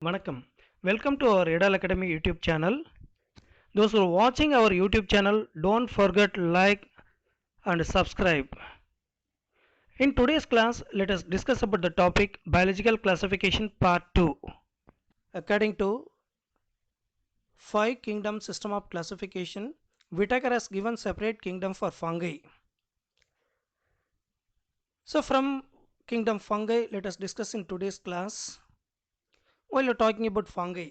Vanakkam. Welcome to our Edal Academy YouTube channel. Those who are watching our YouTube channel, don't forget like and subscribe. In today's class, let us discuss about the topic biological classification part 2. According to five kingdom system of classification, Whitaker has given separate kingdom for fungi. So from kingdom fungi, let us discuss in today's class. While you're talking about fungi,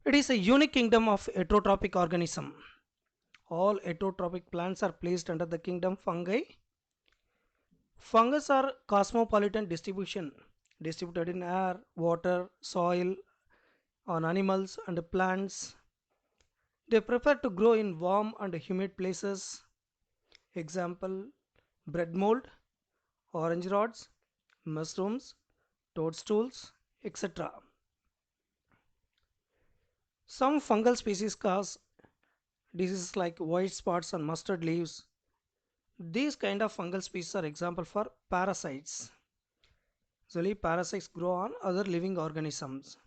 it is a unique kingdom of heterotrophic organism. All heterotrophic plants are placed under the kingdom fungi. Fungus are cosmopolitan distribution, distributed in air, water, soil, on animals and plants. They prefer to grow in warm and humid places. Example, bread mold, orange rods, mushrooms, toadstools, etc. Some fungal species cause diseases like white spots on mustard leaves. These kind of fungal species are example for parasites. Usually parasites grow on other living organisms.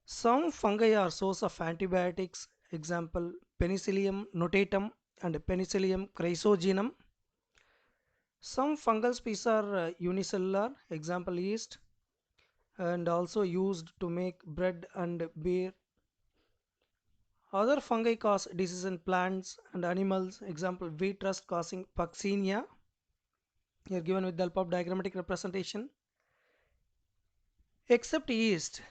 Some fungi are source of antibiotics, example Penicillium notatum and Penicillium chrysogenum. Some fungal species are unicellular, example yeast, and also used to make bread and beer. Other fungi cause disease in plants and animals, example wheat rust causing Puccinia, here given with the help of diagrammatic representation. Except yeast,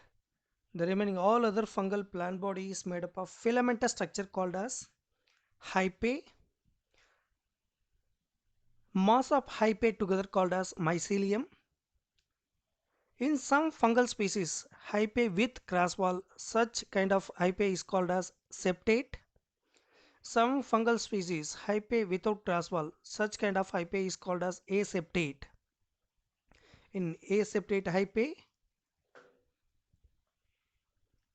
the remaining all other fungal plant body is made up of filamentous structure called as hyphae, mass of hyphae together called as mycelium. In some fungal species, hyphae with cross wall, such kind of hyphae is called as septate. Some fungal species, hyphae without cross wall, such kind of hyphae is called as aseptate. In aseptate hyphae,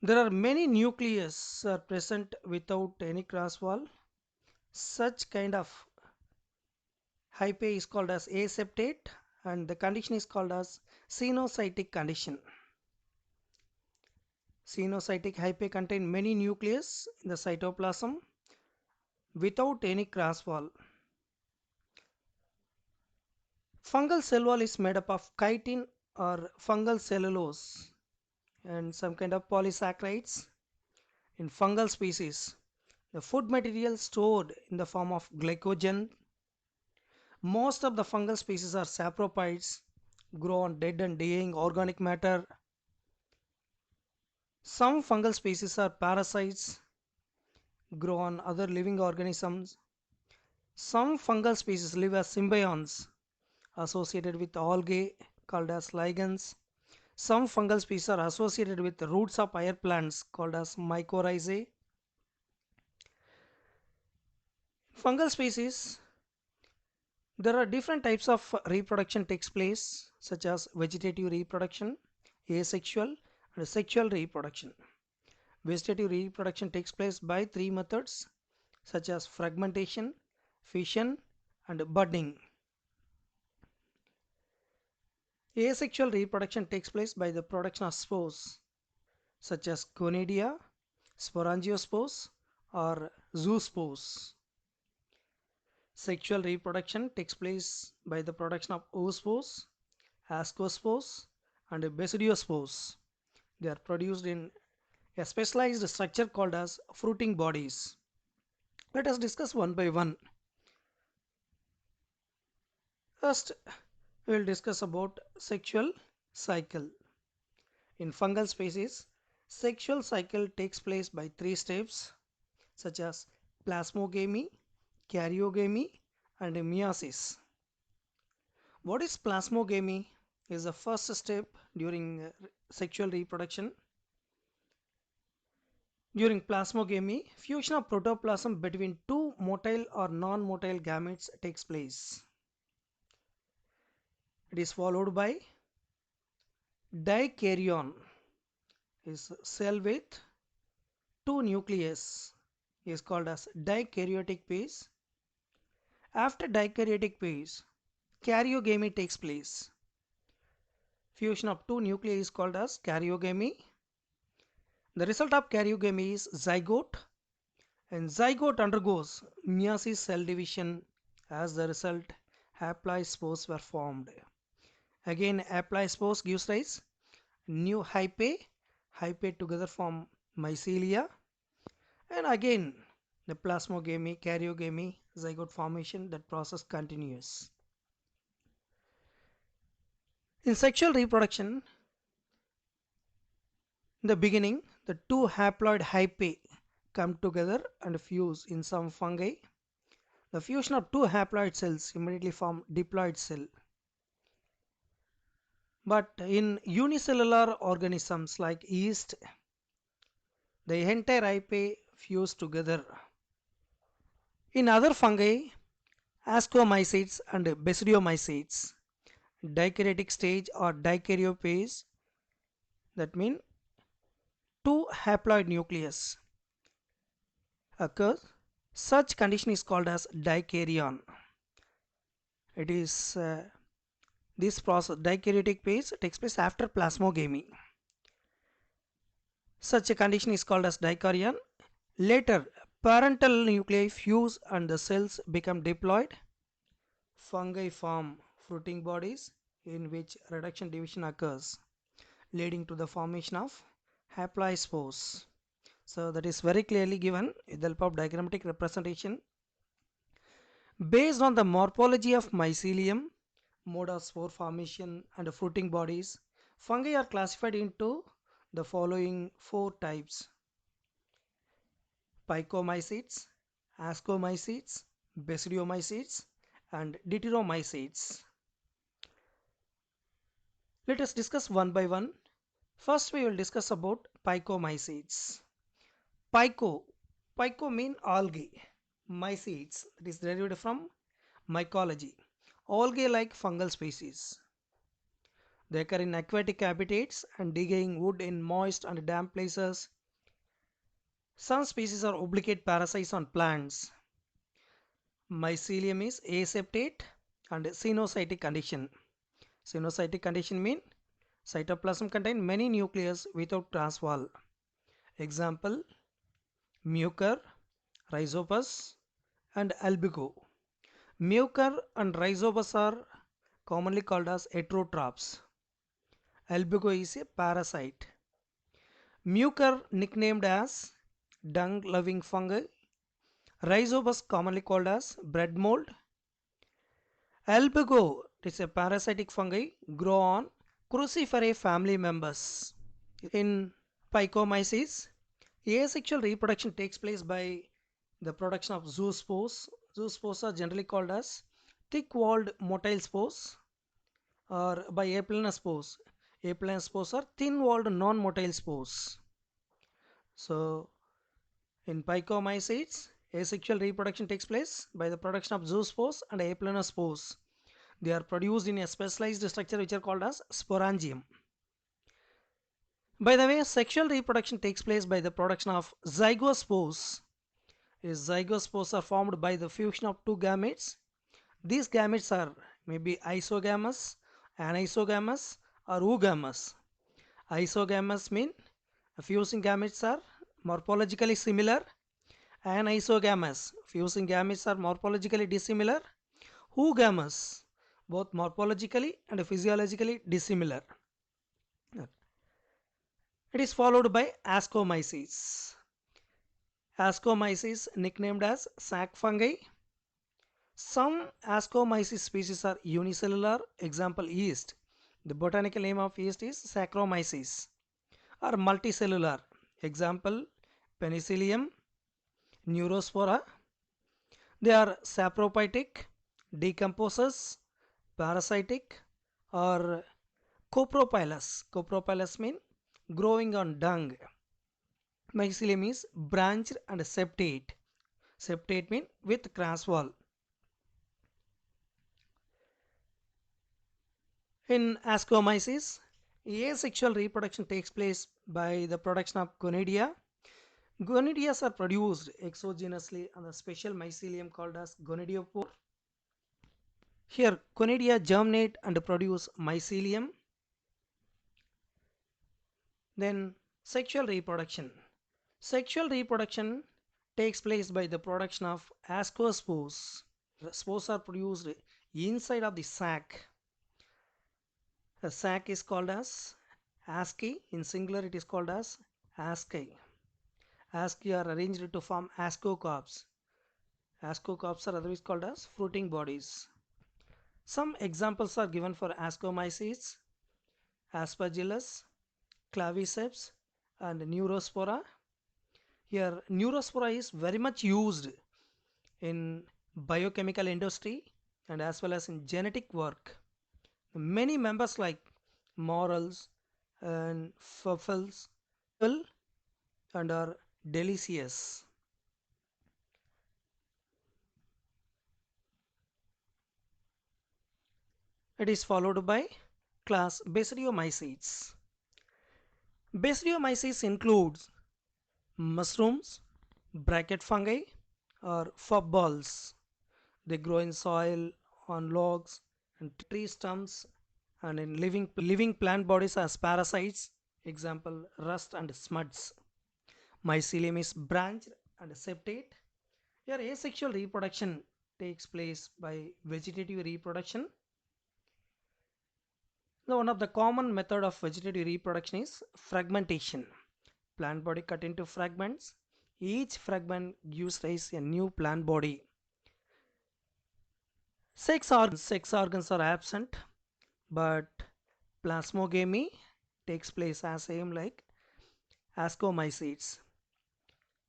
there are many nucleus are present without any cross wall. Such kind of hyphae is called as aseptate and the condition is called as cenocytic condition. Cenocytic hyphae contain many nucleus in the cytoplasm without any cross wall. Fungal cell wall is made up of chitin or fungal cellulose and some kind of polysaccharides. In fungal species, the food material stored in the form of glycogen. Most of the fungal species are saprophytes, grow on dead and decaying organic matter. Some fungal species are parasites, grow on other living organisms. Some fungal species live as symbionts associated with algae called as lichens. Some fungal species are associated with the roots of higher plants called as mycorrhizae. Fungal species, there are different types of reproduction takes place such as vegetative reproduction, asexual and sexual reproduction. Vegetative reproduction takes place by three methods such as fragmentation, fission and budding. Asexual reproduction takes place by the production of spores such as conidia, sporangiospores or zoospores. Sexual reproduction takes place by the production of oospores, ascospores and basidiospores. They are produced in a specialized structure called as fruiting bodies. Let us discuss one by one. First, we will discuss about sexual cycle. In fungal species, sexual cycle takes place by three steps such as plasmogamy, karyogamy and meiosis. What is plasmogamy? Is the first step during sexual reproduction. During plasmogamy, fusion of protoplasm between two motile or non-motile gametes takes place. It is followed by dikaryon, is cell with two nucleus is called as dikaryotic phase. After dikaryotic phase, karyogamy takes place. fusion of two nuclei is called as karyogamy. The result of karyogamy is zygote, and zygote undergoes meiosis cell division. As the result, haplospores were formed. Again, haplospores gives rise new hyphae. Hyphae together form mycelia, and again the plasmogamy, karyogamy, zygote formation. That process continues. In sexual reproduction, in the beginning, the two haploid hyphae come together and fuse in some fungi. The fusion of two haploid cells immediately form diploid cell. But in unicellular organisms like yeast, the entire hyphae fuse together. In other fungi, ascomycetes and basidiomycetes, dikaryotic stage or dikaryophase, that means two haploid nucleus occurs. Such condition is called as dikaryon. It is this process, dikaryotic phase, takes place after plasmogamy. Such a condition is called as dikaryon. Later, parental nuclei fuse and the cells become diploid. Fungi form fruiting bodies in which reduction division occurs, leading to the formation of haplospores. So that is very clearly given with the help of diagrammatic representation. Based on the morphology of mycelium, mode of spore formation and fruiting bodies, fungi are classified into the following four types: phycomycetes, ascomycetes, basidiomycetes, and deuteromycetes. Let us discuss one by one. First, we will discuss about phycomycetes. Pyco, pyco mean algae. Mycetes, that is derived from mycology. Algae-like fungal species. They occur in aquatic habitats and decaying wood in moist and damp places. Some species are obligate parasites on plants. Mycelium is aseptate and cenocytic condition. Cenocytic condition means cytoplasm contain many nucleus without transwall. Example: Mucor, Rhizopus, and Albigo. Mucor and Rhizopus are commonly called as heterotrophs. Albigo is a parasite. Mucor nicknamed as dung-loving fungi. Rhizopus commonly called as bread mold. Albigo is a parasitic fungi grow on Cruciferae family members. In Phycomyces, asexual reproduction takes place by the production of zoospores. Zoospores are generally called as thick-walled motile spores or by aplanospores. Aplanospores are thin-walled non-motile spores. So, in Phycomycetes, asexual reproduction takes place by the production of zoospores and aplanospores. They are produced in a specialized structure which are called as sporangium. By the way, sexual reproduction takes place by the production of zygospores. Zygospores are formed by the fusion of two gametes. These gametes are maybe isogamous, anisogamous, or oogamous. Isogamous mean fusing gametes are morphologically similar. Anisogamous, fusing gametes are morphologically dissimilar. Oogamous, both morphologically and physiologically dissimilar. It is followed by ascomyces. Ascomyces nicknamed as sac fungi. Some ascomyces species are unicellular. Example: yeast. The botanical name of yeast is Saccharomyces. Or multicellular. Example: Penicillium, Neurospora. They are saprophytic, decomposers, parasitic, or copropylous. Copropylous means growing on dung. Mycelium is branched and septate. Septate means with crasswall. In ascomyces, asexual reproduction takes place by the production of gonidia. Gonidia are produced exogenously on a special mycelium called as gonidiophore. Here, gonidia germinate and produce mycelium. Then sexual reproduction. Sexual reproduction takes place by the production of ascospores. Spores are produced inside of the sac. The sac is called as asci. In singular it is called as asci. Asci are arranged to form ascocarps. Ascocarps are otherwise called as fruiting bodies. Some examples are given for ascomycetes, aspergillus, claviceps, and neurospora. Here, neurospora is very much used in biochemical industry and as well as in genetic work. Many members like morels and fuffles and are delicious. It is followed by class Basidiomycetes. Basidiomycetes includes mushrooms, bracket fungi, or fub balls. They grow in soil, on logs, and tree stumps, and in living plant bodies as parasites. Example: rust and smuts. Mycelium is branched and septate. Here, asexual reproduction takes place by vegetative reproduction. Now, one of the common method of vegetative reproduction is fragmentation. Plant body cut into fragments. Each fragment gives rise a new plant body. Sex organs are absent, but plasmogamy takes place as same like ascomycetes.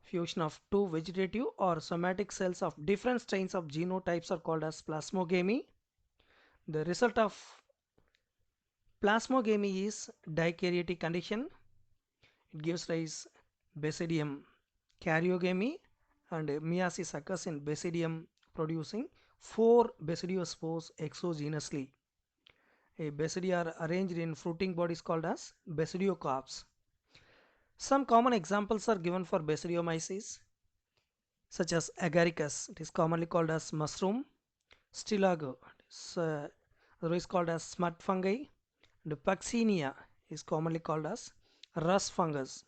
Fusion of two vegetative or somatic cells of different strains of genotypes are called as plasmogamy. The result of plasmogamy is dikaryotic condition. It gives rise basidium. Karyogamy and meiosis occurs in basidium producing 4 basidiospores exogenously. A basidia are arranged in fruiting bodies called as basidiocarps. Some common examples are given for basidiomyces such as agaricus, it is commonly called as mushroom, stilago, it is otherwise called as smut fungi, and Puccinia is commonly called as rust fungus.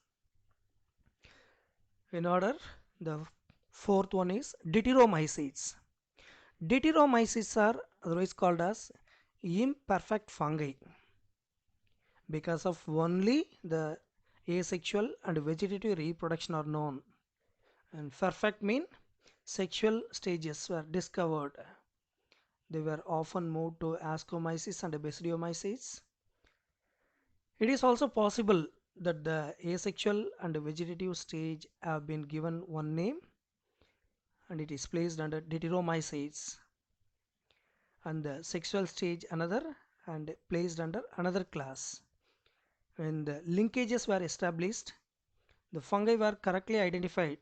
In order, the fourth one is Deuteromycetes. Deuteromycetes are otherwise called as imperfect fungi because of only the asexual and vegetative reproduction are known, and perfect mean sexual stages were discovered. They were often moved to ascomyces and basidiomyces. It is also possible that the asexual and vegetative stage have been given one name and it is placed under Deuteromycetes, and the sexual stage another and placed under another class. When the linkages were established, the fungi were correctly identified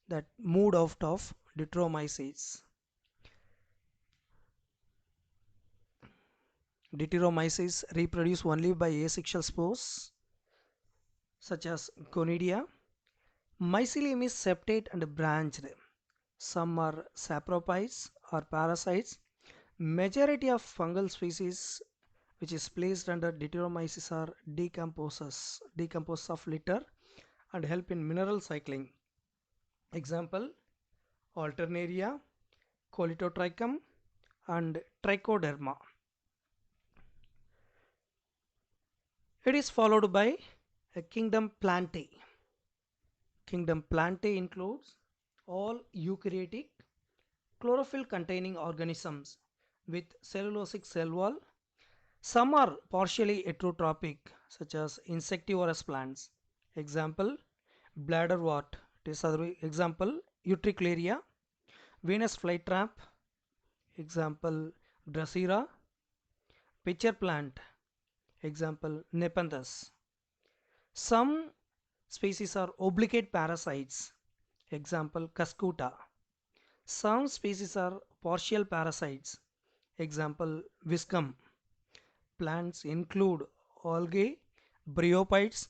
that moved out of Deuteromycetes. Deuteromyces reproduce only by asexual spores such as Conidia. Mycelium is septate and branched. Some are saprophytes or parasites. Majority of fungal species which is placed under Deuteromyces are decomposers of litter and help in mineral cycling. Example: Alternaria, Colitotrichum, and Trichoderma. It is followed by a kingdom Plantae. Kingdom Plantae includes all eukaryotic chlorophyll containing organisms with cellulosic cell wall. Some are partially heterotrophic such as insectivorous plants. Example: bladderwort. It is other example: Utricularia, Venus flytrap. Example: Drosera, pitcher plant. Example: Nepenthes. Some species are obligate parasites. Example: Cuscuta. Some species are partial parasites. Example: Viscum. Plants include algae, bryophytes,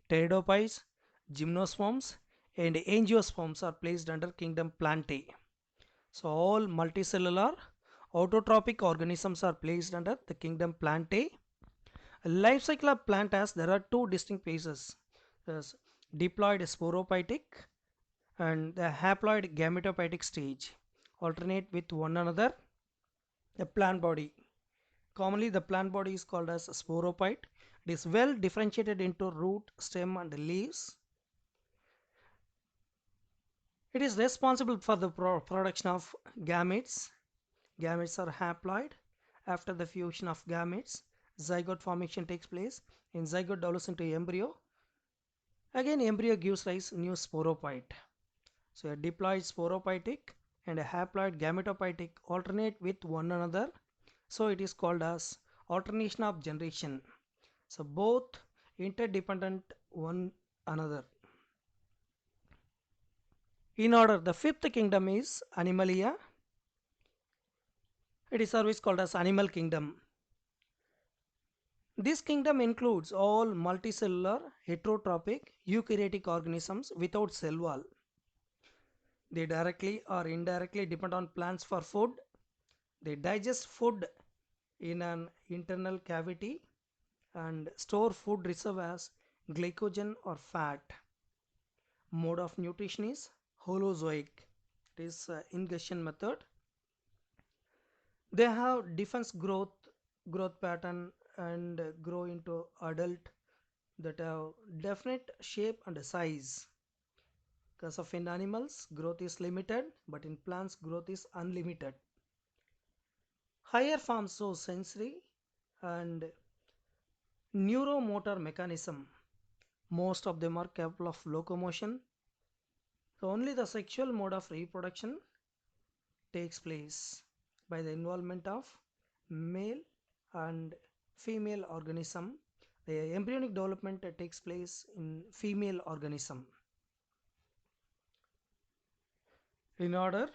pteridophytes, gymnosperms, and angiosperms are placed under kingdom Plantae. So all multicellular autotrophic organisms are placed under the kingdom Plantae, Life cycle of plant has there are two distinct phases. There's diploid sporophytic and the haploid gametophytic stage alternate with one another. A plant body, commonly the plant body is called as sporophyte. It is well differentiated into root, stem and leaves. It is responsible for the production of gametes. Gametes are haploid. After the fusion of gametes, zygote formation takes place. In zygote develops into embryo. Again, embryo gives rise new sporophyte. So a diploid sporophytic and a haploid gametophytic alternate with one another. So it is called as alternation of generation. So both interdependent one another. In order, the fifth kingdom is Animalia. It is always called as animal kingdom. This kingdom includes all multicellular, heterotrophic, eukaryotic organisms without cell wall. They directly or indirectly depend on plants for food. They digest food in an internal cavity and store food reserve as glycogen or fat. Mode of nutrition is holozoic. It is ingestion method. They have defense growth pattern and grow into adult that have definite shape and size. Because of in animals growth is limited, but in plants growth is unlimited. Higher forms show sensory and neuromotor mechanism. Most of them are capable of locomotion. So only the sexual mode of reproduction takes place by the involvement of male and female organism. The embryonic development takes place in female organism. In order,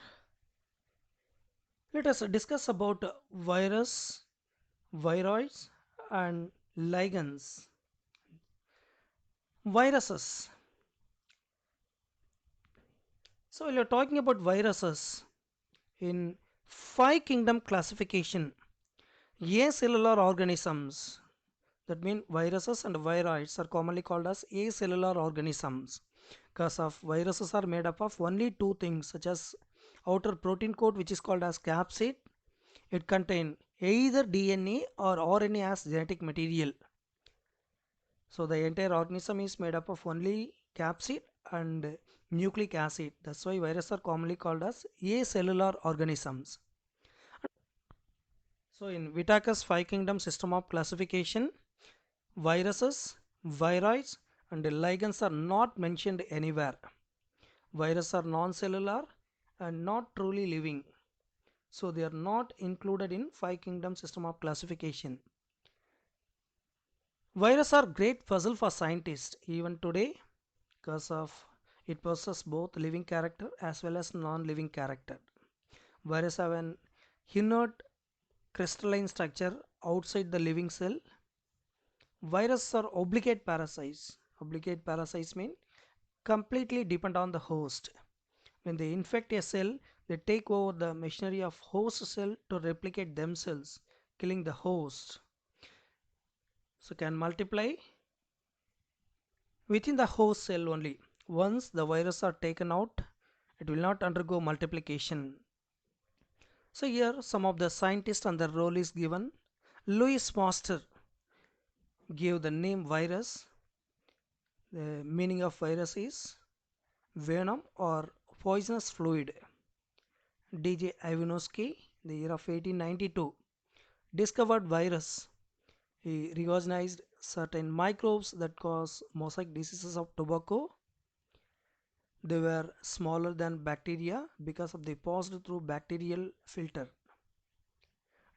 let us discuss about virus, viroids and ligands. Viruses. So we are talking about viruses in five kingdom classification. Acellular organisms, that means viruses and viroids, are commonly called as acellular organisms because of viruses are made up of only two things such as outer protein coat which is called as capsid. It contains either DNA or RNA as genetic material. So the entire organism is made up of only capsid and nucleic acid. That's why viruses are commonly called as acellular organisms. So in Whitaker's five kingdom system of classification, viruses, viroids and ligands are not mentioned anywhere. Viruses are non-cellular and not truly living. So they are not included in five kingdom system of classification. Viruses are great puzzle for scientists even today because of it possesses both living character as well as non-living character. Viruses have an inert crystalline structure outside the living cell. Viruses are obligate parasites. Obligate parasites mean completely depend on the host. When they infect a cell, they take over the machinery of host cell to replicate themselves, killing the host. So can multiply within the host cell only. Once the virus are taken out, it will not undergo multiplication. So here some of the scientists and their role is given. Louis Pasteur gave the name virus. The meaning of virus is venom or poisonous fluid. D.J. Ivanovsky, the year of 1892, discovered virus. He recognized certain microbes that cause mosaic diseases of tobacco. They were smaller than bacteria because of they passed through bacterial filter.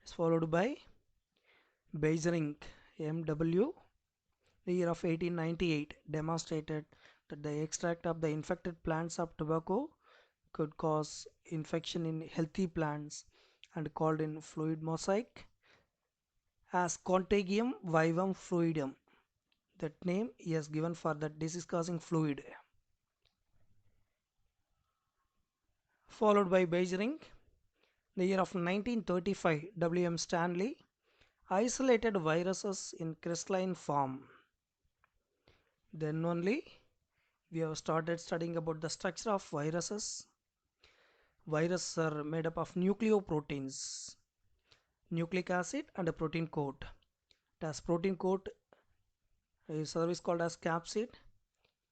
It's followed by Beijering, M.W., the year of 1898, demonstrated that the extract of the infected plants of tobacco could cause infection in healthy plants and called in fluid mosaic as Contagium vivum fluidum. That name he has given for that disease causing fluid. Followed by Beijering, the year of 1935, W.M. Stanley isolated viruses in crystalline form. Then only we have started studying about the structure of viruses. Viruses are made up of nucleoproteins, nucleic acid and a protein coat. As protein coat is otherwise called as capsid.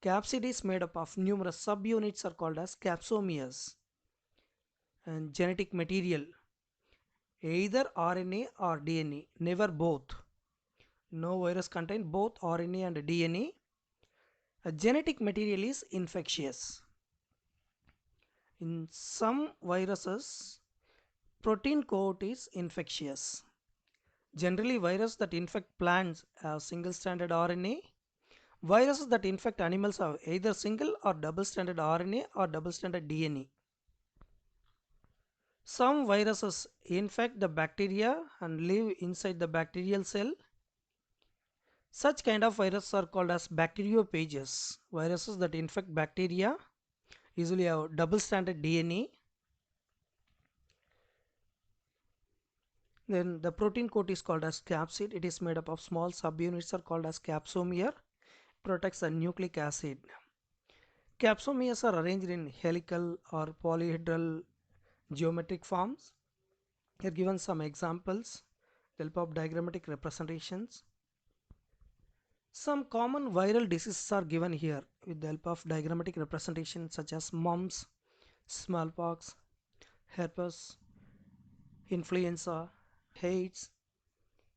Capsid is made up of numerous subunits are called as capsomeres. And genetic material, either RNA or DNA, never both. No virus contain both RNA and DNA. A genetic material is infectious. In some viruses, protein coat is infectious. Generally, viruses that infect plants have single-stranded RNA. Viruses that infect animals have either single or double-stranded RNA or double-stranded DNA. Some viruses infect the bacteria and live inside the bacterial cell. Such kind of viruses are called as bacteriophages. Viruses that infect bacteria usually have double-stranded DNA. Then the protein coat is called as capsid. It is made up of small subunits are called as capsomere. Protects the nucleic acid. Capsomeres are arranged in helical or polyhedral geometric forms. Here given some examples with help of diagrammatic representations. Some common viral diseases are given here with the help of diagrammatic representations such as mumps, smallpox, herpes, influenza, AIDS.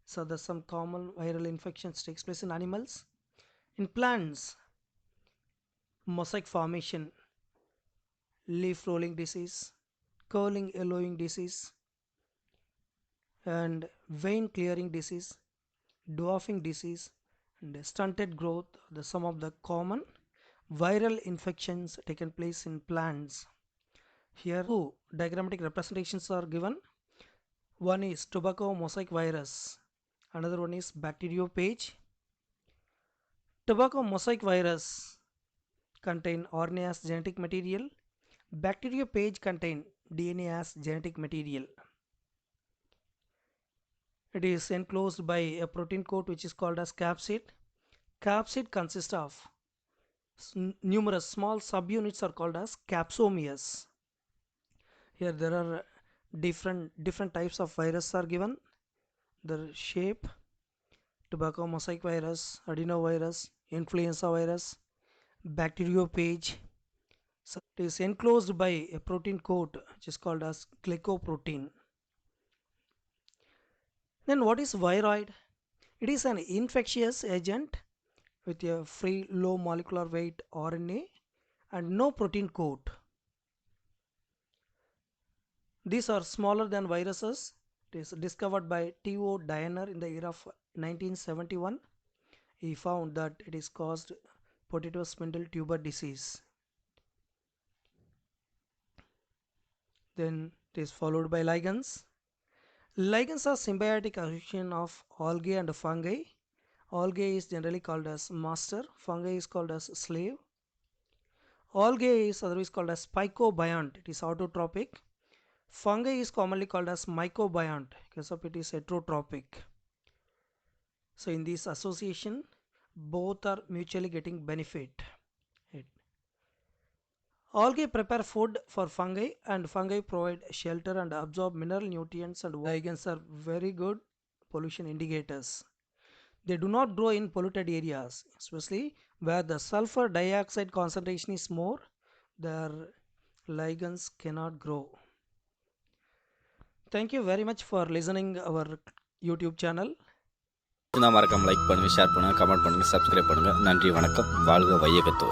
So there's some common viral infections takes place in animals. In plants, mosaic formation, leaf rolling disease, curling yellowing disease, and vein clearing disease, dwarfing disease, and stunted growth are some of the common viral infections taken place in plants. Here two diagrammatic representations are given. One is tobacco mosaic virus, another one is bacteriophage. Tobacco mosaic virus contain RNA as genetic material. Bacteriophage contain DNA as genetic material. It is enclosed by a protein coat which is called as capsid. Capsid consists of numerous small subunits are called as capsomeres. Here there are different types of viruses are given. The shape: tobacco mosaic virus, adenovirus, influenza virus, bacteriophage. So it is enclosed by a protein coat which is called as glycoprotein. Then what is viroid? It is an infectious agent with a free low molecular weight RNA and no protein coat. These are smaller than viruses. It is discovered by T.O. Diener in the year of 1971. He found that it is caused potato spindle tuber disease. Then it is followed by ligands. Ligands are symbiotic association of algae and fungi. Algae is generally called as master, fungi is called as slave. Algae is otherwise called as picobiont, it is autotrophic. Fungi is commonly called as mycobiont because of it is heterotrophic. So in this association, both are mutually getting benefit. Algae prepare food for fungi and fungi provide shelter and absorb mineral nutrients, and ligands are very good pollution indicators. They do not grow in polluted areas, especially where the sulfur dioxide concentration is more. Their ligands cannot grow. Thank you very much for listening our YouTube channel. மறக்காம like பண்ணுங்க, share பண்ணுங்க, comment பண்ணுங்க, subscribe பண்ணுங்க. நன்றி, வணக்கம். வாழ்க வையகத்தோர்.